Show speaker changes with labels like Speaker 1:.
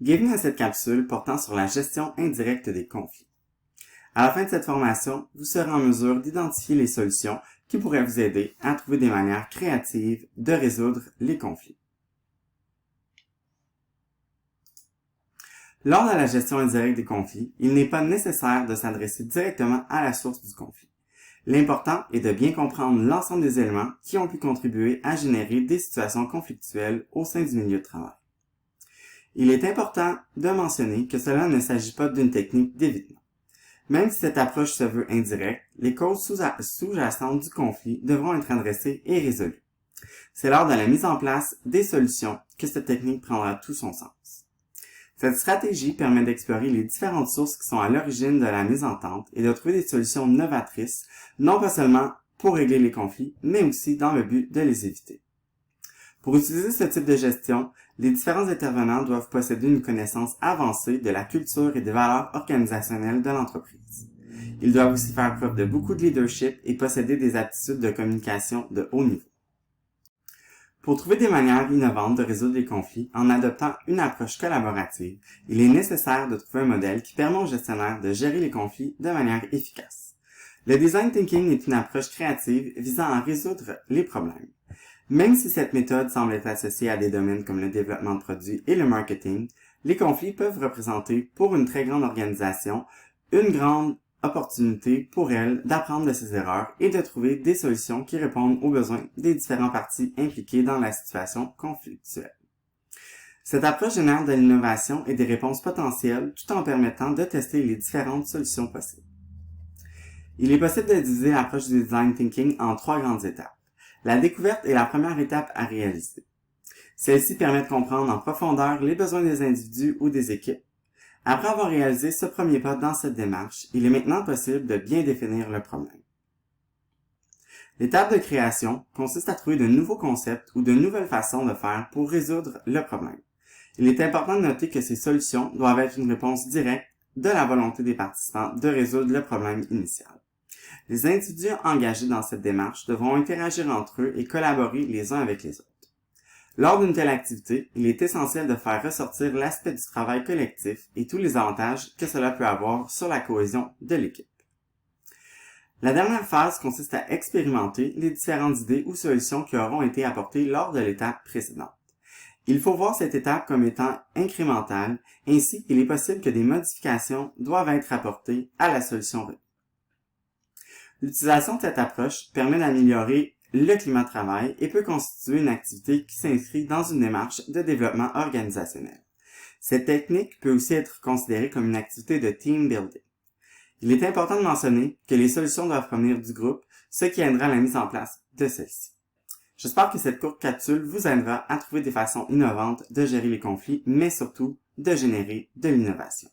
Speaker 1: Bienvenue à cette capsule portant sur la gestion indirecte des conflits. À la fin de cette formation, vous serez en mesure d'identifier les solutions qui pourraient vous aider à trouver des manières créatives de résoudre les conflits. Lors de la gestion indirecte des conflits, il n'est pas nécessaire de s'adresser directement à la source du conflit. L'important est de bien comprendre l'ensemble des éléments qui ont pu contribuer à générer des situations conflictuelles au sein du milieu de travail. Il est important de mentionner que cela ne s'agit pas d'une technique d'évitement. Même si cette approche se veut indirecte, les causes sous-jacentes du conflit devront être adressées et résolues. C'est lors de la mise en place des solutions que cette technique prendra tout son sens. Cette stratégie permet d'explorer les différentes sources qui sont à l'origine de la mésentente et de trouver des solutions novatrices, non pas seulement pour régler les conflits, mais aussi dans le but de les éviter. Pour utiliser ce type de gestion, les différents intervenants doivent posséder une connaissance avancée de la culture et des valeurs organisationnelles de l'entreprise. Ils doivent aussi faire preuve de beaucoup de leadership et posséder des aptitudes de communication de haut niveau. Pour trouver des manières innovantes de résoudre les conflits en adoptant une approche collaborative, il est nécessaire de trouver un modèle qui permet aux gestionnaires de gérer les conflits de manière efficace. Le design thinking est une approche créative visant à résoudre les problèmes. Même si cette méthode semble être associée à des domaines comme le développement de produits et le marketing, les conflits peuvent représenter pour une très grande organisation une grande opportunité pour elle d'apprendre de ses erreurs et de trouver des solutions qui répondent aux besoins des différentes parties impliquées dans la situation conflictuelle. Cette approche génère de l'innovation et des réponses potentielles tout en permettant de tester les différentes solutions possibles. Il est possible de diviser l'approche du design thinking en 3 grandes étapes. La découverte est la première étape à réaliser. Celle-ci permet de comprendre en profondeur les besoins des individus ou des équipes. Après avoir réalisé ce premier pas dans cette démarche, il est maintenant possible de bien définir le problème. L'étape de création consiste à trouver de nouveaux concepts ou de nouvelles façons de faire pour résoudre le problème. Il est important de noter que ces solutions doivent être une réponse directe de la volonté des participants de résoudre le problème initial. Les individus engagés dans cette démarche devront interagir entre eux et collaborer les uns avec les autres. Lors d'une telle activité, il est essentiel de faire ressortir l'aspect du travail collectif et tous les avantages que cela peut avoir sur la cohésion de l'équipe. La dernière phase consiste à expérimenter les différentes idées ou solutions qui auront été apportées lors de l'étape précédente. Il faut voir cette étape comme étant incrémentale, ainsi qu'il est possible que des modifications doivent être apportées à la solution retenue. L'utilisation de cette approche permet d'améliorer le climat de travail et peut constituer une activité qui s'inscrit dans une démarche de développement organisationnel. Cette technique peut aussi être considérée comme une activité de team building. Il est important de mentionner que les solutions doivent provenir du groupe, ce qui aidera à la mise en place de celle-ci. J'espère que cette courte capsule vous aidera à trouver des façons innovantes de gérer les conflits, mais surtout de générer de l'innovation.